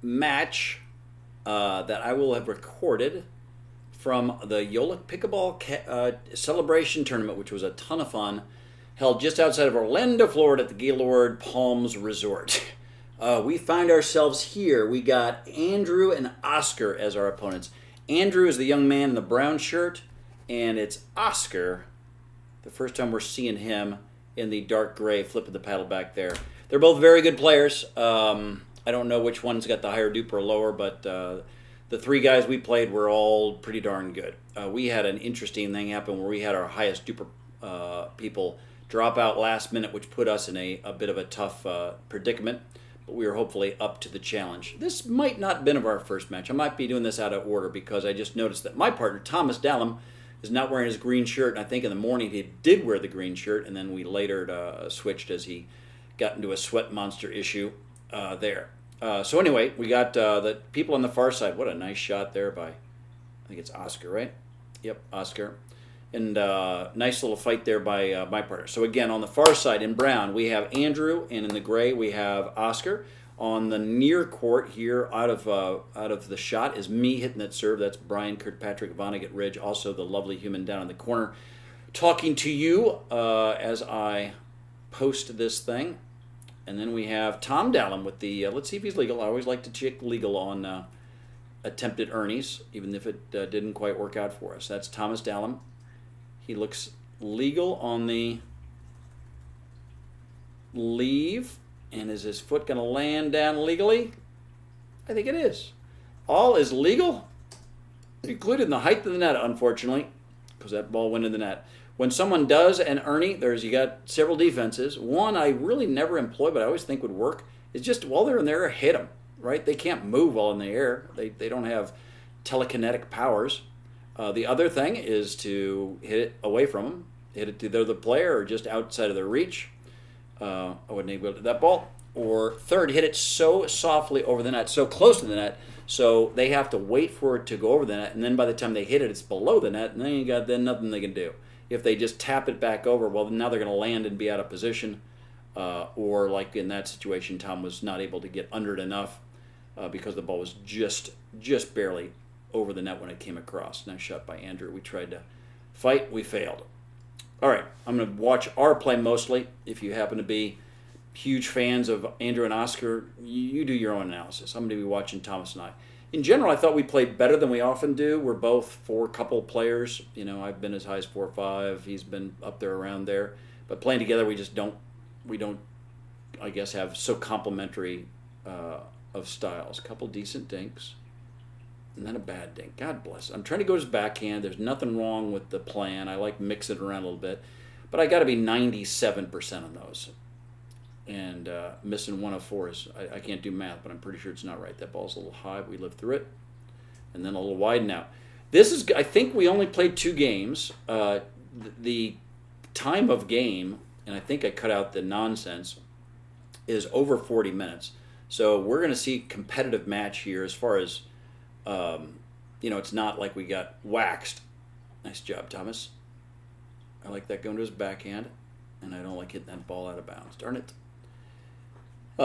match that I will have recorded from the Joola Pickleball Celebration Tournament, which was a ton of fun, held just outside of Orlando, Florida at the Gaylord Palms Resort. We find ourselves here. We got Andrew and Oscar as our opponents. Andrew is the young man in the brown shirt, and it's Oscar, the first time we're seeing him, in the dark gray, flipping the paddle back there. They're both very good players. I don't know which one's got the higher dupe or lower, but the three guys we played were all pretty darn good. We had an interesting thing happen where we had our highest duper people drop out last minute, which put us in a bit of a tough predicament, but we were hopefully up to the challenge. This might not have been of our first match. I might be doing this out of order because I just noticed that my partner, Thomas Dallum, is not wearing his green shirt, and I think in the morning he did wear the green shirt, and then we later switched as he got into a sweat monster issue there. So anyway, we got the people on the far side. What a nice shot there by, I think it's Oscar, right? Yep, Oscar. And nice little fight there by my partner. So again, on the far side in brown, we have Andrew, and in the gray, we have Oscar. On the near court here, out of the shot, is me hitting that serve. That's Brian Kirkpatrick, Vonnegut Ridge, also the lovely human down in the corner, talking to you as I post this thing. And then we have Tom Dallum with the, let's see if he's legal. I always like to check legal on attempted Ernies, even if it didn't quite work out for us. That's Thomas Dallum. He looks legal on the leave. And is his foot going to land down legally? I think it is. All is legal, including the height of the net, unfortunately, because that ball went in the net. When someone does an Ernie, you got several defenses. One I really never employ, but I always think would work, is just while they're in the air, hit them, right? They can't move while in the air. They don't have telekinetic powers. The other thing is to hit it away from them, hit it to the other player or just outside of their reach. I wouldn't able to that ball. Or third, hit it so softly over the net, so close to the net, so they have to wait for it to go over the net, and then by the time they hit it, it's below the net, and then you got nothing they can do. If they just tap it back over, well, now they're going to land and be out of position. Or like in that situation, Tom was not able to get under it enough because the ball was just barely over the net when it came across. Nice shot by Andrew. We tried to fight, we failed. All right, I'm going to watch our play mostly. If you happen to be huge fans of Andrew and Oscar, you do your own analysis. I'm going to be watching Thomas and I. In general, I thought we played better than we often do. We're both four-couple players. You know, I've been as high as 4-5. He's been up there around there. But playing together, we don't, I guess, have so complementary of styles. A couple decent dinks. And then a bad dink. God bless. I'm trying to go to his backhand. There's nothing wrong with the plan. I like mixing it around a little bit. But I got to be 97% on those. And missing one of four is, I can't do math, but I'm pretty sure it's not right. That ball's a little high. We lived through it. And then a little wide now. This is, I think we only played 2 games. The time of game, and I think I cut out the nonsense, is over 40 minutes. So we're going to see a competitive match here as far as, it's not like we got waxed. Nice job, Thomas. I like that going to his backhand, and I don't like hitting that ball out of bounds. Darn it.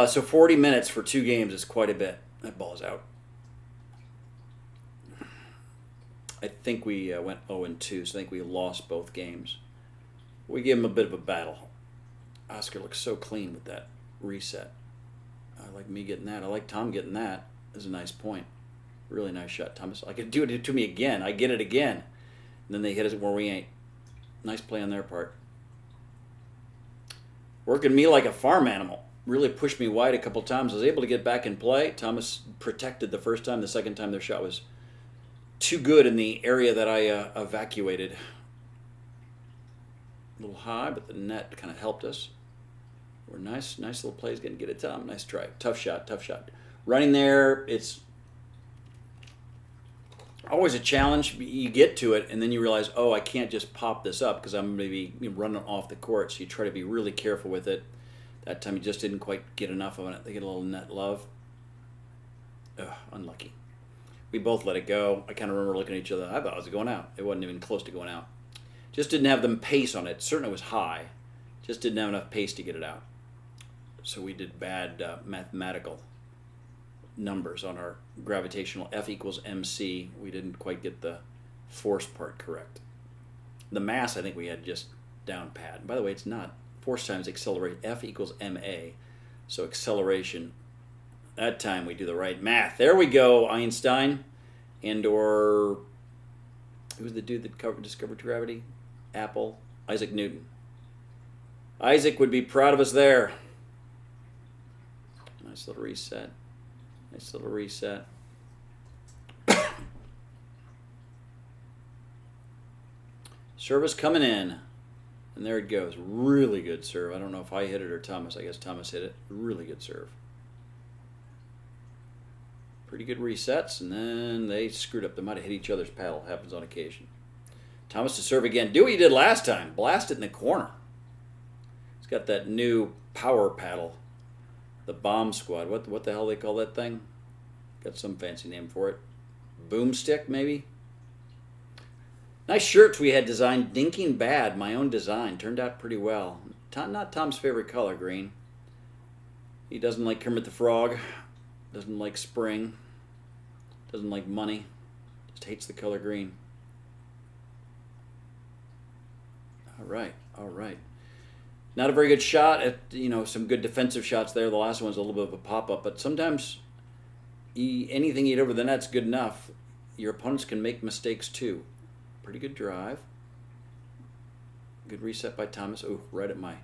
So 40 minutes for 2 games is quite a bit. That ball's out. I think we went 0-2, so I think we lost both games. We gave him a bit of a battle. Oscar looks so clean with that reset. I like me getting that. I like Tom getting that. That's a nice point. Really nice shot, Thomas. I could do it to me again. I get it again. And then they hit us where we ain't. Nice play on their part. Working me like a farm animal. Really pushed me wide a couple times. I was able to get back in play. Thomas protected the first time. The second time their shot was too good in the area that I evacuated. A little high, but the net kind of helped us. We're nice little plays. Getting get it, Tom. Nice try. Tough shot. Running there, it's always a challenge. You get to it, and then you realize, oh, I can't just pop this up because I'm going to be running off the court. So you try to be really careful with it. That time you just didn't quite get enough of it. They get a little net love. Ugh, unlucky. We both let it go. I kind of remember looking at each other. I thought it was going out. It wasn't even close to going out. Just didn't have the pace on it. Certainly was high. Just didn't have enough pace to get it out. So we did bad mathematical numbers on our gravitational F equals mc. We didn't quite get the force part correct. The mass, I think we had just down pat. And by the way, it's not. Force times acceleration, F equals ma. So acceleration, that time we do the right math. There we go, Einstein. And or, who's the dude that discovered gravity? Apple, Isaac Newton. Isaac would be proud of us there. Nice little reset. Nice little reset. Service coming in. And there it goes. Really good serve. I don't know if I hit it or Thomas. I guess Thomas hit it. Really good serve. Pretty good resets, and then they screwed up. They might have hit each other's paddle. Happens on occasion. Thomas to serve again. Do what you did last time. Blast it in the corner. He's got that new power paddle. The bomb squad. What the hell they call that thing? Got some fancy name for it. Boomstick, maybe? Nice shirts we had designed. Dinking Bad, my own design. Turned out pretty well. Not Tom's favorite color, green. He doesn't like Kermit the Frog. Doesn't like spring. Doesn't like money. Just hates the color green. All right, all right. Not a very good shot at, some good defensive shots there. The last one's a little bit of a pop-up, but sometimes anything you hit over the net's good enough. Your opponents can make mistakes too. Pretty good drive. Good reset by Thomas. Oh, right at my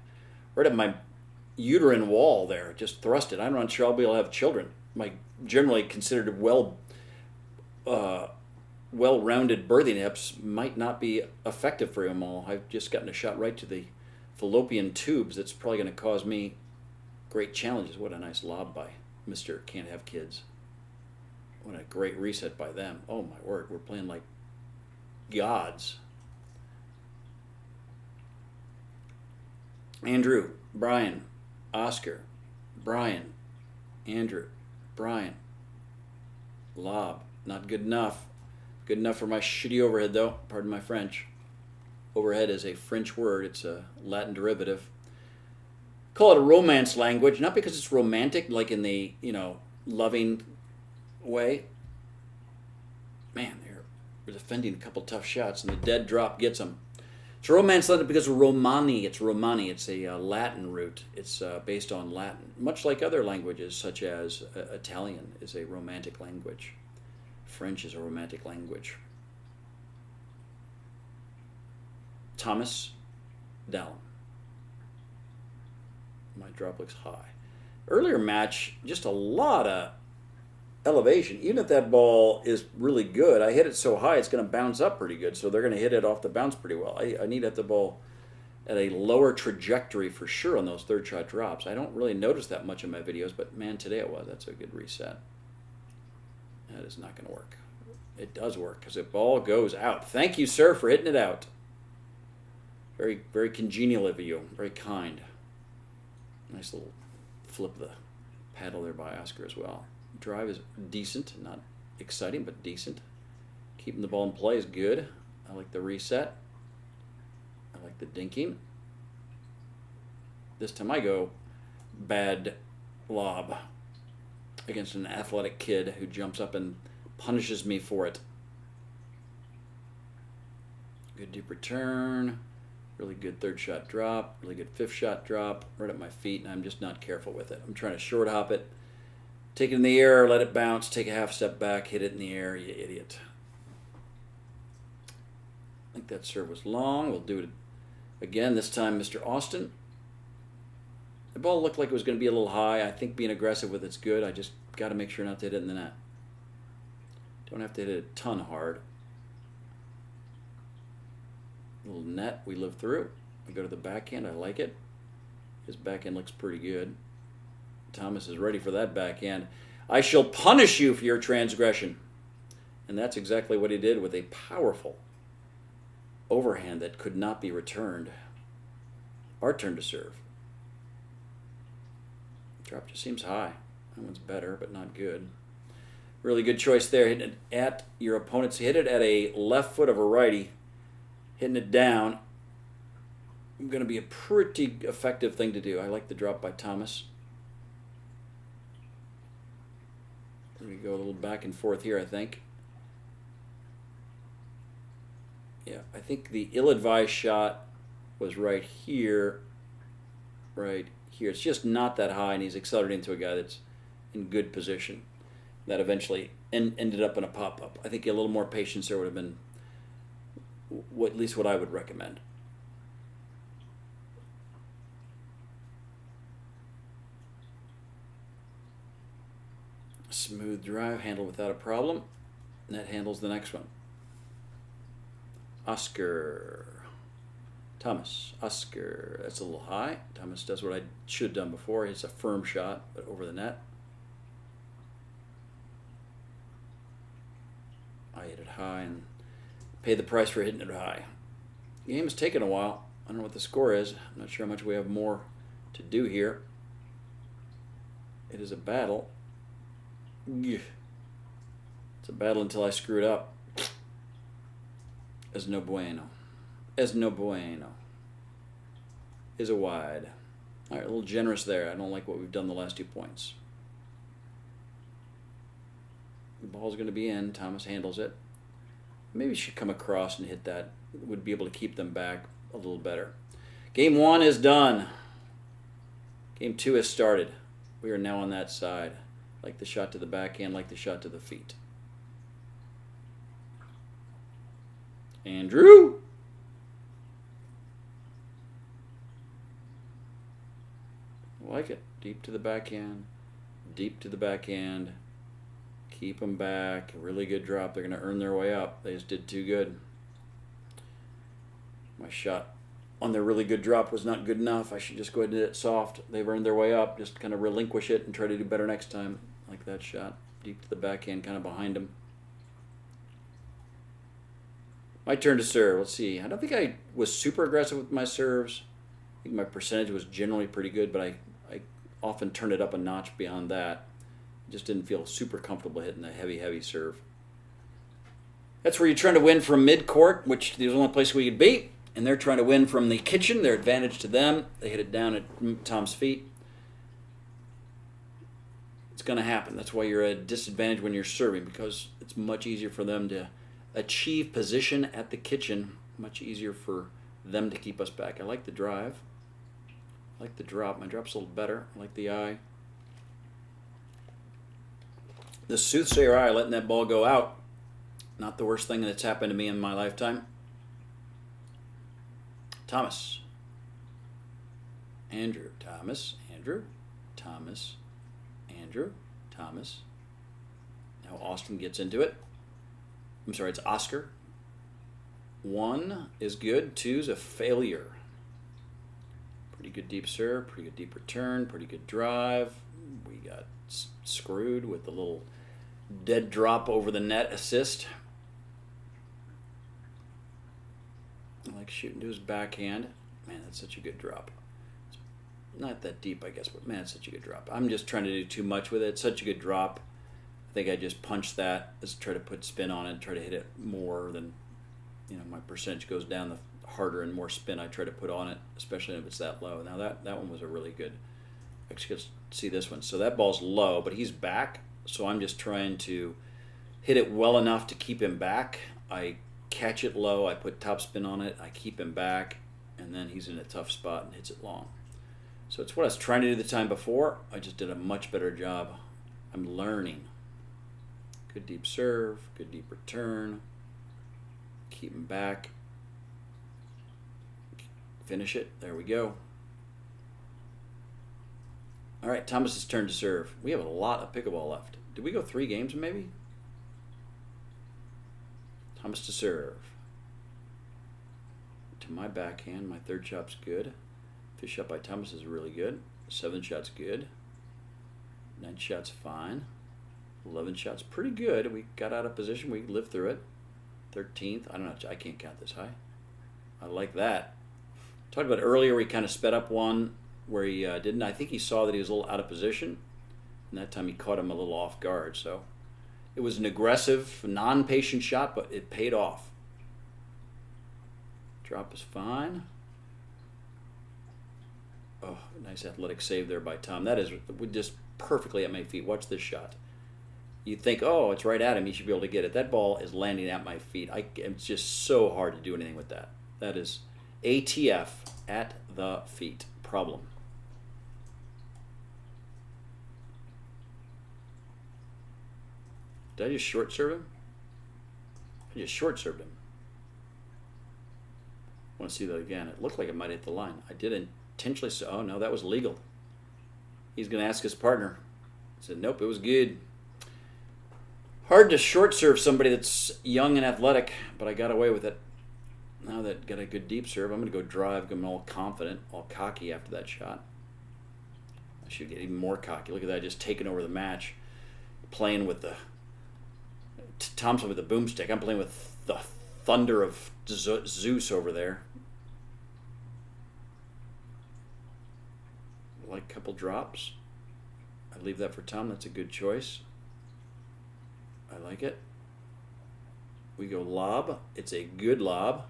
uterine wall there. Just thrust it. I'm not sure I'll be able to have children. My generally considered well-rounded birthing hips might not be effective for him all. I've just gotten a shot right to the fallopian tubes. That's probably going to cause me great challenges. What a nice lob by Mr. Can't Have Kids. What a great reset by them. Oh my word, we're playing like gods. Andrew, Brian, Oscar, Brian, Andrew, Brian. Lob, not good enough. Good enough for my shitty overhead though, pardon my French. Overhead is a French word, it's a Latin derivative. Call it a romance language, not because it's romantic, like in the, loving way. Man, they're defending a couple tough shots, and the dead drop gets them. It's a romance language because of Romani. It's Romani. It's a Latin root. It's based on Latin. Much like other languages, such as Italian is a romantic language. French is a romantic language. Thomas Dallin. My drop looks high. Earlier match, just a lot of elevation. Even if that ball is really good, I hit it so high it's going to bounce up pretty good, so they're going to hit it off the bounce pretty well. I need to hit the ball at a lower trajectory for sure on those third shot drops. I don't really notice that much in my videos, but man, today it was. That's a good reset. That is not going to work. It does work because the ball goes out. Thank you, sir, for hitting it out. Very, very congenial of you. Very kind. Nice little flip of the paddle there by Oscar as well. Drive is decent, not exciting, but decent. Keeping the ball in play is good. I like the reset. I like the dinking. This time I go bad lob against an athletic kid who jumps up and punishes me for it. Good deep return. Really good third shot drop. Really good fifth shot drop. Right at my feet, and I'm just not careful with it. I'm trying to short hop it. Take it in the air, let it bounce, take a half step back, hit it in the air, you idiot. I think that serve was long. We'll do it again, this time Mr. Austin. The ball looked like it was going to be a little high. I think being aggressive with it's good. I just got to make sure not to hit it in the net. Don't have to hit it a ton hard. Little net we live through. I go to the backhand, I like it. His backhand looks pretty good. Thomas is ready for that backhand. I shall punish you for your transgression. And that's exactly what he did with a powerful overhand that could not be returned. Our turn to serve. Drop just seems high. That one's better, but not good. Really good choice there. Hitting it at your opponent's. Hit it at a left foot of a righty. Hitting it down. Going to be a pretty effective thing to do. I like the drop by Thomas. We go a little back and forth here, I think. Yeah, I think the ill-advised shot was right here. Right here. It's just not that high, and he's accelerating into a guy that's in good position. That eventually ended up in a pop-up. I think a little more patience there would have been at least what I would recommend. Smooth drive, handled without a problem. Net handles the next one. Oscar. Thomas. Oscar. That's a little high. Thomas does what I should have done before. It's a firm shot, but over the net. I hit it high and paid the price for hitting it high. The game has taken a while. I don't know what the score is. I'm not sure how much we have more to do here. It is a battle. It's a battle until I screw it up. Es no bueno. Es no bueno. Is a wide. All right, a little generous there. I don't like what we've done the last 2 points. The ball's going to be in. Thomas handles it. Maybe should come across and hit that. Would be able to keep them back a little better. Game 1 is done. Game 2 has started. We are now on that side. Like the shot to the backhand, like the shot to the feet. Andrew. I like it. Deep to the backhand. Deep to the backhand. Keep them back. Really good drop. They're going to earn their way up. They just did too good. My shot on their really good drop was not good enough. I should just go ahead and hit it soft. They've earned their way up. Just kind of relinquish it and try to do better next time. Like that shot. Deep to the backhand, kind of behind them. My turn to serve. Let's see. I don't think I was super aggressive with my serves. I think my percentage was generally pretty good, but I often turned it up a notch beyond that. Just didn't feel super comfortable hitting a heavy serve. That's where you're trying to win from mid-court, which is the only place we could be. And they're trying to win from the kitchen. Their advantage to them. They hit it down at Tom's feet. It's going to happen. That's why you're at a disadvantage when you're serving, because it's much easier for them to achieve position at the kitchen. Much easier for them to keep us back. I like the drive. I like the drop. My drop's a little better. I like the eye. The soothsayer eye, letting that ball go out. Not the worst thing that's happened to me in my lifetime. Thomas. Andrew. Thomas. Andrew. Thomas. Andrew. Thomas. Now Austin gets into it. I'm sorry, it's Oscar. 1 is good. 2 is a failure. Pretty good deep serve. Pretty good deep return. Pretty good drive. We got screwed with the little dead drop over the net assist. I like shooting to his backhand. Man, that's such a good drop. It's not that deep, I guess, but man, it's such a good drop. I'm just trying to do too much with it. It's such a good drop. I think I just punched that. Let's try to put spin on it, try to hit it more than, my percentage goes down the harder and more spin I try to put on it, especially if it's that low. Now that one was a really good, actually let's see this one. So that ball's low, but he's back. So I'm just trying to hit it well enough to keep him back. I catch it low, I put top spin on it, I keep him back, and then he's in a tough spot and hits it long. So it's what I was trying to do the time before. I just did a much better job. I'm learning. Good deep serve, good deep return. Keep him back. Finish it. There we go. All right, Thomas's turn to serve. We have a lot of pickleball left. Did we go 3 games maybe? Thomas to serve. To my backhand, my 3rd shot's good. 5th shot by Thomas is really good. 7th shot's good. 9th shot's fine. 11th shot's pretty good. We got out of position. We lived through it. 13th. I don't know. I can't count this high. I like that. Talked about earlier, we kind of sped up one where he didn't. I think he saw that he was a little out of position. And that time he caught him a little off guard. So it was an aggressive, non-patient shot, but it paid off. Drop is fine. Oh, nice athletic save there by Tom. That is just perfectly at my feet. Watch this shot. You think, oh, it's right at him. He should be able to get it. That ball is landing at my feet. It's just so hard to do anything with that. That is ATF, at the feet problem. Did I just short serve him? I just short served him. I want to see that again. It looked like it might hit the line. I did intentionally say, oh no, that was legal. He's going to ask his partner. I said, nope, it was good. Hard to short serve somebody that's young and athletic, but I got away with it. Now that got a good deep serve, I'm going to go drive. I'm all confident, all cocky after that shot. I should get even more cocky. Look at that, just taking over the match. Playing with the... Tom's with the boomstick. I'm playing with the thunder of Zeus over there. Like a couple drops. I leave that for Tom. That's a good choice. I like it. We go lob. It's a good lob.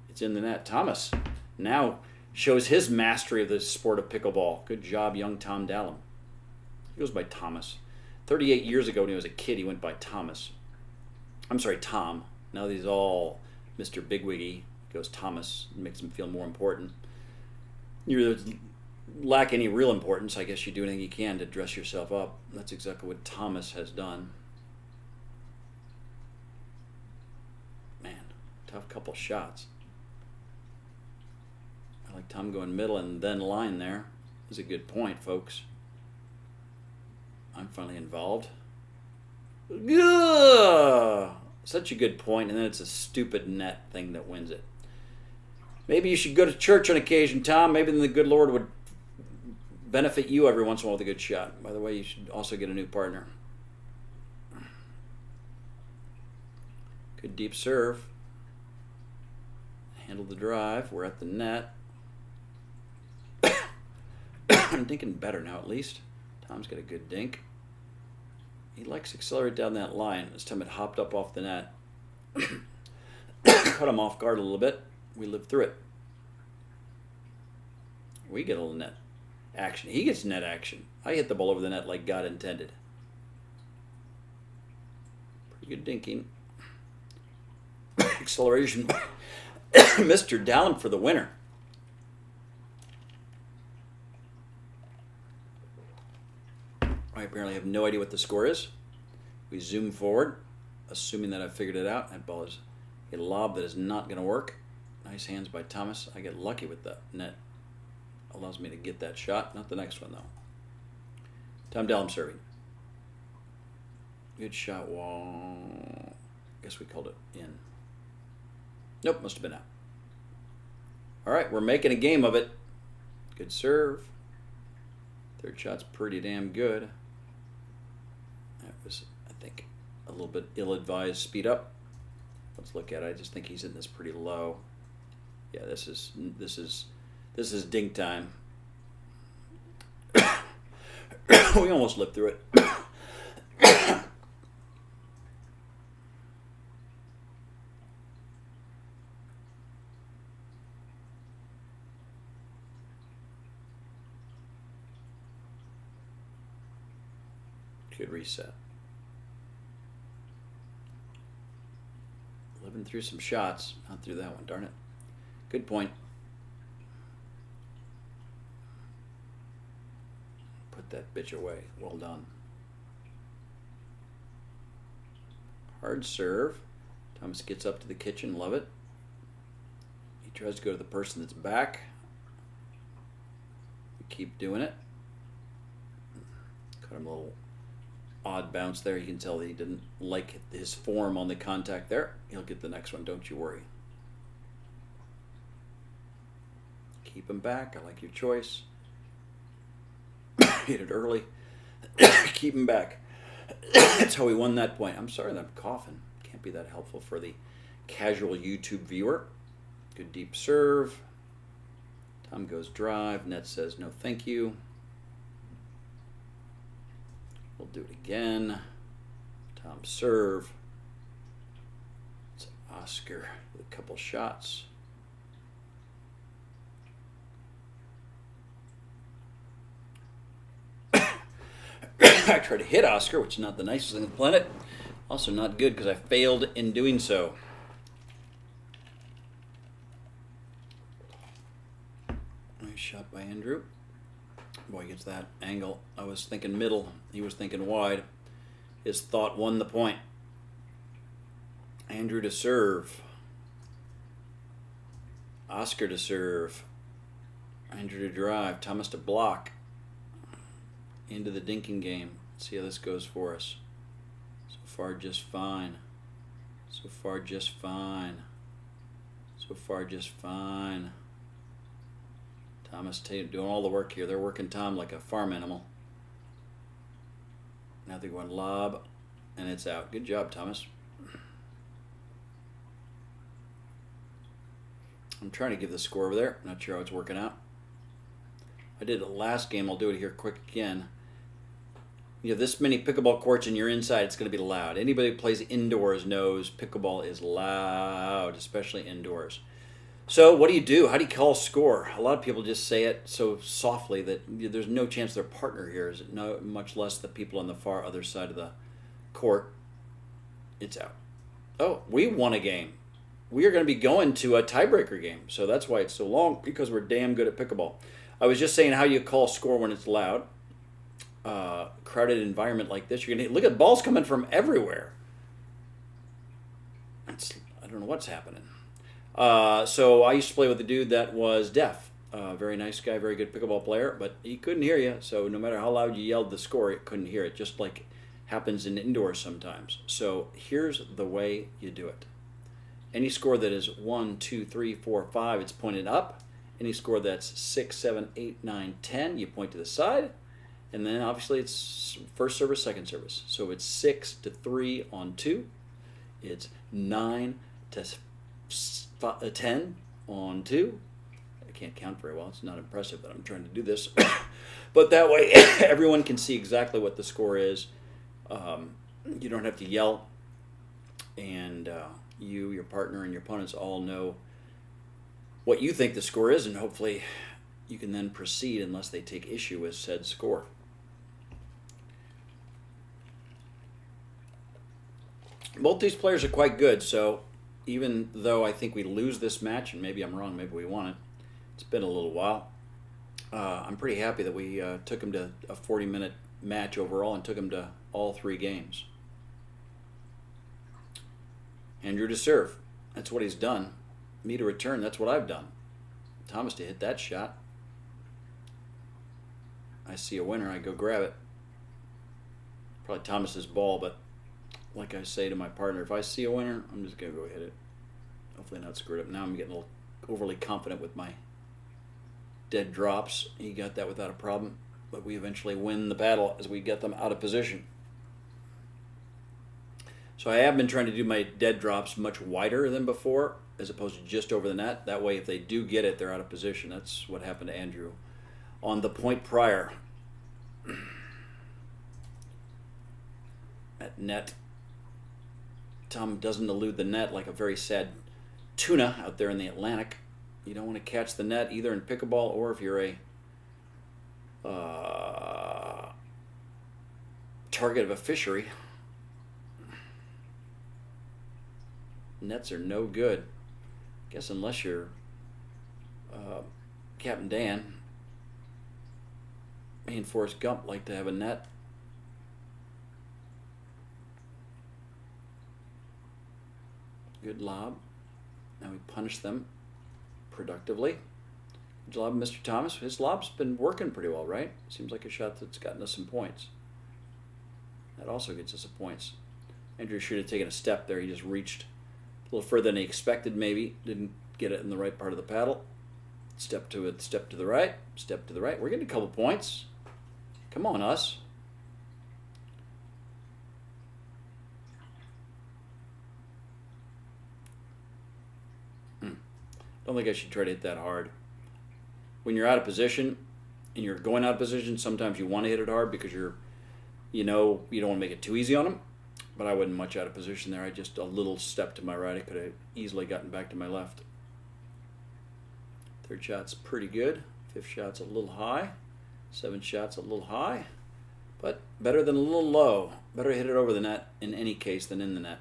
It's in the net. Thomas now shows his mastery of the sport of pickleball. Good job, young Tom Dallum. He goes by Thomas. 38 years ago when he was a kid, he went by Thomas. I'm sorry, Tom. Now that he's all Mr. Bigwiggy, he goes Thomas. It makes him feel more important. You lack any real importance, I guess you do anything you can to dress yourself up. That's exactly what Thomas has done. Man, tough couple shots. I like Tom going middle and then line there. That's a good point, folks. I'm finally involved. Ugh! Such a good point, and then it's a stupid net thing that wins it. Maybe you should go to church on occasion, Tom. Maybe then the good Lord would benefit you every once in a while with a good shot. By the way, you should also get a new partner. Good deep serve. Handle the drive. We're at the net. I'm thinking better now, at least. Tom's got a good dink. He likes to accelerate down that line. This time it hopped up off the net. Cut him off guard a little bit. We lived through it. We get a little net action. He gets net action. I hit the ball over the net like God intended. Pretty good dinking. Acceleration. Mr. Dallum for the winner. I apparently have no idea what the score is. We zoom forward, assuming that I've figured it out. That ball is a lob that is not going to work. Nice hands by Thomas. I get lucky with the net. Allows me to get that shot. Not the next one, though. Tom Dallum serving. Good shot. Wall. Guess we called it in. Nope, must have been out. All right, we're making a game of it. Good serve. Third shot's pretty damn good. That was, I think, a little bit ill-advised speed up. Let's look at it. I just think he's hitting this pretty low. Yeah, this is dink time. We almost lived through it. Good reset. Living through some shots. Not through that one, darn it. Good point. Put that bitch away. Well done. Hard serve. Thomas gets up to the kitchen. Love it. He tries to go to the person that's back. Keep doing it. Cut him a little odd bounce there. You can tell that he didn't like his form on the contact there. He'll get the next one, don't you worry. Keep him back. I like your choice. Hit it early. Keep him back. That's how we won that point. I'm sorry that I'm coughing. Can't be that helpful for the casual YouTube viewer. Good deep serve. Tom goes drive. Net says no thank you. We'll do it again. Tom serve. It's Oscar with a couple shots. I tried to hit Oscar, which is not the nicest thing on the planet. Also not good because I failed in doing so. Nice shot by Andrew. Boy, gets that angle. I was thinking middle. He was thinking wide. His thought won the point. Andrew to serve. Oscar to serve. Andrew to drive. Thomas to block. Into the dinking game. Let's see how this goes for us. So far, just fine. So far, just fine. So far, just fine. Thomas doing all the work here. They're working Tom like a farm animal. Now they're going lob, and it's out. Good job, Thomas. I'm trying to give the score over there. Not sure how it's working out. I did it last game. I'll do it here quick again. You have this many pickleball courts and you're inside, it's going to be loud. Anybody who plays indoors knows pickleball is loud, especially indoors. So what do you do? How do you call score? A lot of people just say it so softly that there's no chance their partner hears it, no, much less the people on the far other side of the court. It's out. Oh, we won a game. We are going to be going to a tiebreaker game, so that's why it's so long, because we're damn good at pickleball. I was just saying how you call score when it's loud. Crowded environment like this, you're gonna look at balls coming from everywhere. I don't know what's happening. So I used to play with a dude that was deaf. Very nice guy, very good pickleball player, but he couldn't hear you. So no matter how loud you yelled the score, it couldn't hear it. Just like happens in indoors sometimes. So here's the way you do it. Any score that is 1, 2, 3, 4, 5, it's pointed up. Any score that's 6, 7, 8, 9, 10, you point to the side. And then obviously it's first service, second service. So it's 6 to 3 on 2. It's 9 to 10 on 2. I can't count very well. It's not impressive that I'm trying to do this. But that way everyone can see exactly what the score is. You don't have to yell. And you, your partner, and your opponents all know what you think the score is. And hopefully you can then proceed unless they take issue with said score. Both these players are quite good, so even though I think we lose this match, and maybe I'm wrong, maybe we won it, it's been a little while, I'm pretty happy that we took him to a 40-minute match overall and took him to all 3 games. Andrew to serve. That's what he's done. Me to return. That's what I've done. Thomas to hit that shot. I see a winner. I go grab it. Probably Thomas's ball, but like I say to my partner, if I see a winner, I'm just going to go hit it. Hopefully not screwed up. Now I'm getting a little overly confident with my dead drops. He got that without a problem, but we eventually win the battle as we get them out of position. So I have been trying to do my dead drops much wider than before, as opposed to just over the net. That way, if they do get it, they're out of position. That's what happened to Andrew on the point prior. At net, Tom doesn't elude the net like a very sad tuna out there in the Atlantic. You don't want to catch the net either in pickleball or if you're a target of a fishery. Nets are no good. I guess unless you're Captain Dan. Me and Forrest Gump like to have a net. Good lob. Now we punish them productively. Good job, Mr. Thomas. His lob's been working pretty well, right? Seems like a shot that's gotten us some points. That also gets us some points. Andrew should have taken a step there. He just reached a little further than he expected, maybe. Didn't get it in the right part of the paddle. Step to it, step to the right, step to the right. We're getting a couple points. Come on, us. Don't think I should try to hit that hard. When you're out of position and you're going out of position, sometimes you want to hit it hard because you don't want to make it too easy on them. But I wasn't much out of position there. I just a little step to my right. I could have easily gotten back to my left. Third shot's pretty good. Fifth shot's a little high. Seventh shot's a little high. But better than a little low. Better hit it over the net in any case than in the net.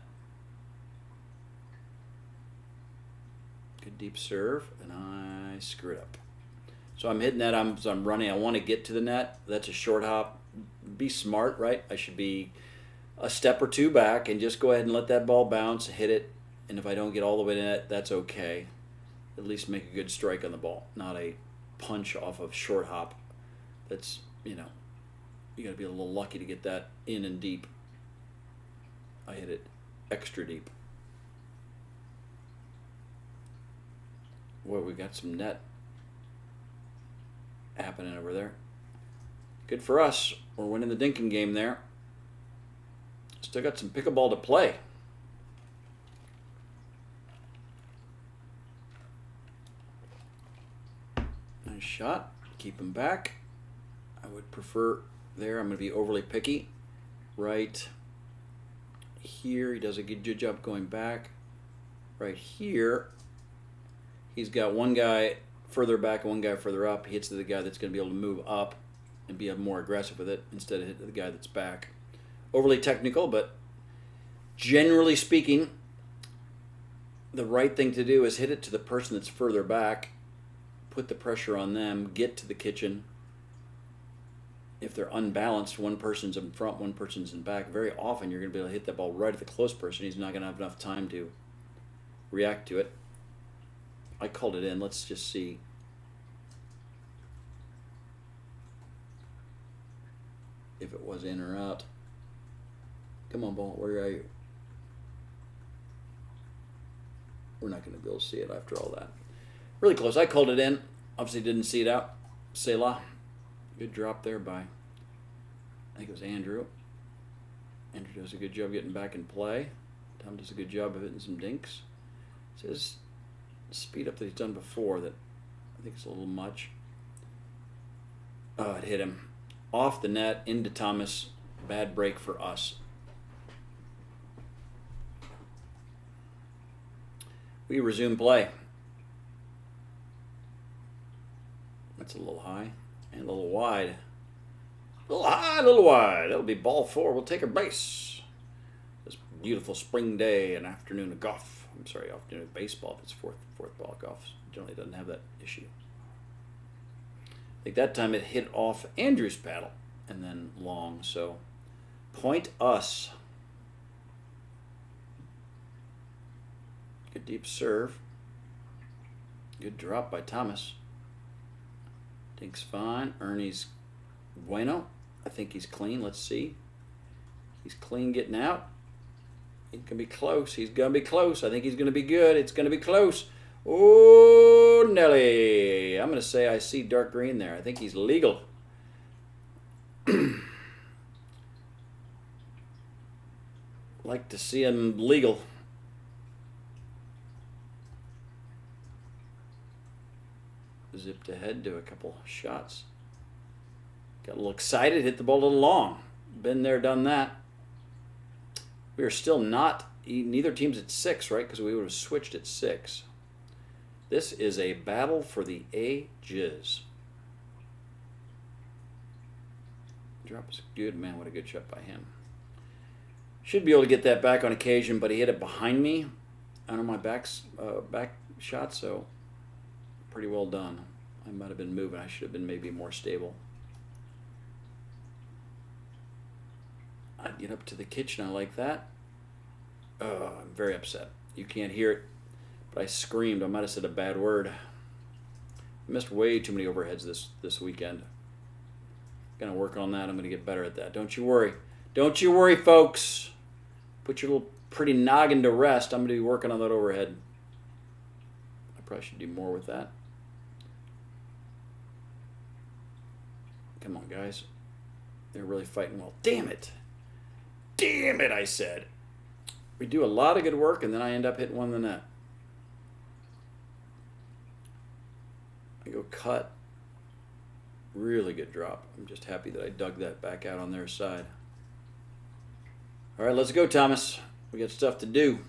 Good deep serve, and I screw it up. So I'm hitting that, I'm running, I want to get to the net. That's a short hop. Be smart, right? I should be a step or two back and just go ahead and let that ball bounce, hit it, and if I don't get all the way to net, that's okay. At least make a good strike on the ball, not a punch off of short hop. That's, you know, you got to be a little lucky to get that in and deep. I hit it extra deep. Boy, we got some net happening over there. Good for us. We're winning the dinking game there. Still got some pickleball to play. Nice shot. Keep him back. I would prefer there. I'm going to be overly picky. Right here, he does a good job going back. Right here, he's got one guy further back and one guy further up. He hits the guy that's going to be able to move up and be more aggressive with it instead of hitting the guy that's back. Overly technical, but generally speaking, the right thing to do is hit it to the person that's further back, put the pressure on them, get to the kitchen. If they're unbalanced, one person's in front, one person's in back, very often you're going to be able to hit that ball right at the close person. He's not going to have enough time to react to it. I called it in. Let's just see. If it was in or out. Come on, ball. Where are you? We're not going to be able to see it after all that. Really close. I called it in. Obviously didn't see it out. Selah. Good drop there by, I think it was Andrew. Andrew does a good job getting back in play. Tom does a good job of hitting some dinks. It's his speed up that he's done before that I think it's a little much. Oh, it hit him. Off the net, into Thomas. Bad break for us. We resume play. That's a little high and a little wide. A little high, a little wide. That'll be ball 4. We'll take our base. This beautiful spring day and afternoon of golf. I'm sorry, afternoon of baseball. If it's fourth ball of golf, generally doesn't have that issue. I think that time it hit off Andrew's paddle and then long. So point us. Good deep serve. Good drop by Thomas. Dink's fine. Ernie's bueno. I think he's clean. Let's see. He's clean getting out. He's going to be close. He's going to be close. I think he's going to be good. It's going to be close. Oh, Nelly. I'm going to say I see dark green there. I think he's legal. Like to see him legal. Zipped ahead to a couple shots. Got a little excited, hit the ball a little long. Been there, done that. We are still not, neither team's at 6, right? Because we would have switched at 6. This is a battle for the ages. Drop is good, man. What a good shot by him. Should be able to get that back on occasion, but he hit it behind me on my back shot, so pretty well done. I might have been moving. I should have been maybe more stable. I'd get up to the kitchen. I like that. Oh, I'm very upset. You can't hear it, but I screamed. I might have said a bad word. I missed way too many overheads this weekend. Gonna work on that. I'm gonna get better at that. Don't you worry. Don't you worry, folks. Put your little pretty noggin to rest. I'm gonna be working on that overhead. I probably should do more with that. Come on, guys. They're really fighting well. Damn it. Damn it, I said. We do a lot of good work, and then I end up hitting one in the net. I go cut. Really good drop. I'm just happy that I dug that back out on their side. All right, let's go, Thomas. We got stuff to do.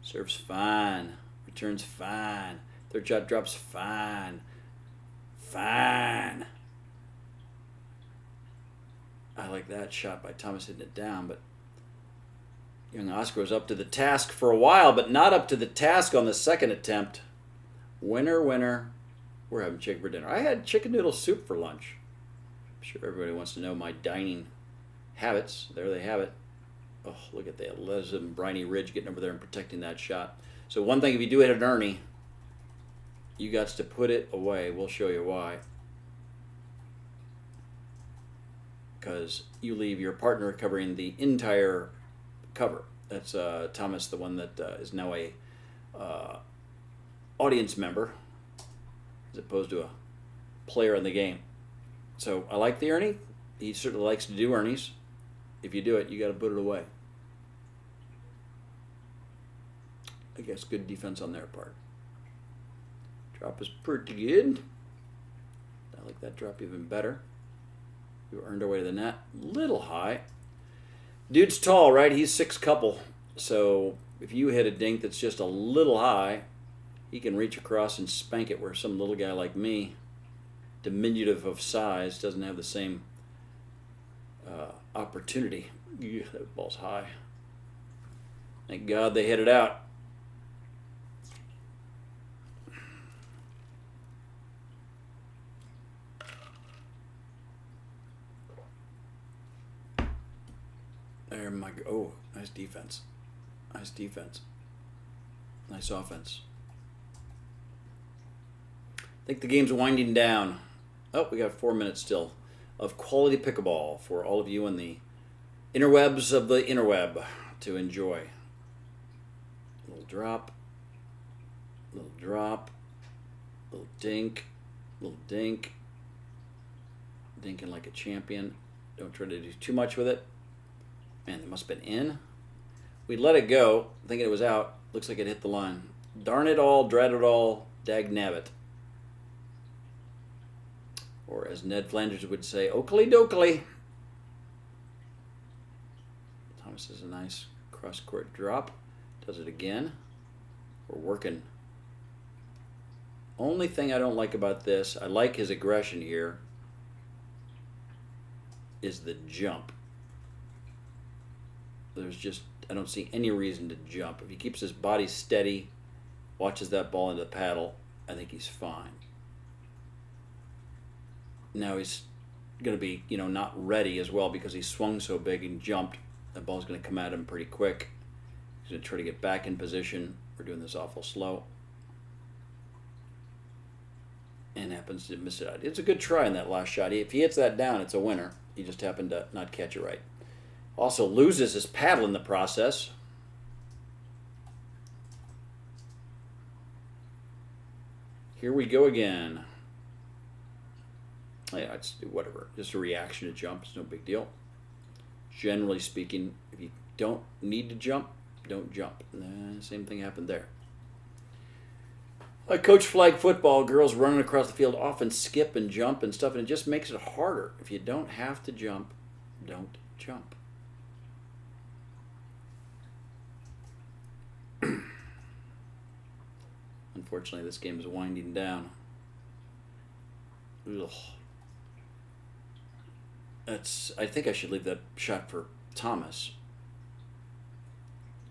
Serves fine. Returns fine. Third shot drops fine. Fine. I like that shot by Thomas hitting it down, but young Oscar was up to the task for a while, but not up to the task on the second attempt. Winner, winner. We're having chicken for dinner. I had chicken noodle soup for lunch. I'm sure everybody wants to know my dining habits. There they have it. Oh, look at that. Leslie Briny Ridge getting over there and protecting that shot. So one thing, if you do hit an Ernie, you got to put it away. We'll show you why. Because you leave your partner covering the entire cover. That's Thomas, the one that is now a audience member, as opposed to a player in the game. So I like the Ernie. He certainly likes to do Ernies. If you do it, you got to put it away. I guess good defense on their part. Drop is pretty good. I like that drop even better. We earned our way to the net. Little high. Dude's tall, right? He's 6 couple. So if you hit a dink that's just a little high, he can reach across and spank it, where some little guy like me, diminutive of size, doesn't have the same opportunity. Ew, that ball's high. Thank God they hit it out. There my go. Oh, nice defense. Nice defense. Nice offense. I think the game's winding down. Oh, we got 4 minutes still of quality pickleball for all of you in the interwebs of the interweb to enjoy. Little drop. Little drop. Little dink. Little dink. Dinking like a champion. Don't try to do too much with it. Man, it must have been in. We let it go, thinking it was out. Looks like it hit the line. Darn it all, dread it all, dag nabbit. Or as Ned Flanders would say, oakley dokley. Thomas is a nice cross-court drop. Does it again. We're working. Only thing I don't like about this, I like his aggression here, is the jump. There's just, I don't see any reason to jump. If he keeps his body steady, watches that ball into the paddle, I think he's fine. Now he's going to be, not ready as well because he swung so big and jumped. That ball's going to come at him pretty quick. He's going to try to get back in position. We're doing this awful slow. And happens to miss it out. It's a good try in that last shot. If he hits that down, it's a winner. He just happened to not catch it right. Also loses his paddle in the process. Here we go again. Yeah, it's whatever. Just a reaction to jump. It's no big deal. Generally speaking, if you don't need to jump, don't jump. Same thing happened there. I coach flag football. Girls running across the field often skip and jump and stuff, and it just makes it harder. If you don't have to jump, don't jump. Unfortunately, this game is winding down. Ugh. I think I should leave that shot for Thomas.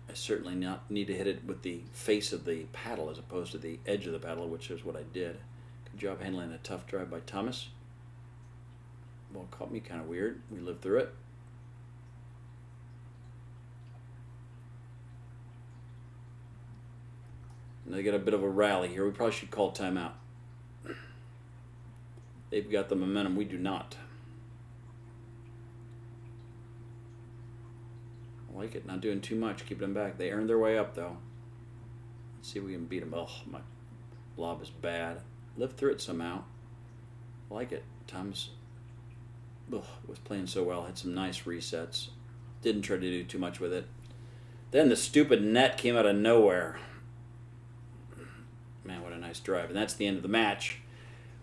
I certainly not need to hit it with the face of the paddle as opposed to the edge of the paddle, which is what I did. Good job handling a tough drive by Thomas. Ball caught me kind of weird. We lived through it. And they got a bit of a rally here. We probably should call timeout. They've got the momentum. We do not. I like it. Not doing too much. Keeping them back. They earned their way up, though. Let's see if we can beat them. Oh, my lob is bad. Lived through it somehow. I like it. Thomas was playing so well. Had some nice resets. Didn't try to do too much with it. Then the stupid net came out of nowhere. Man, what a nice drive. And that's the end of the match.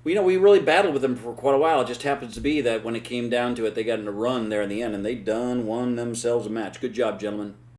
Well, we really battled with them for quite a while. It just happens to be that when it came down to it, they got in a run there in the end, and they done won themselves a match. Good job, gentlemen.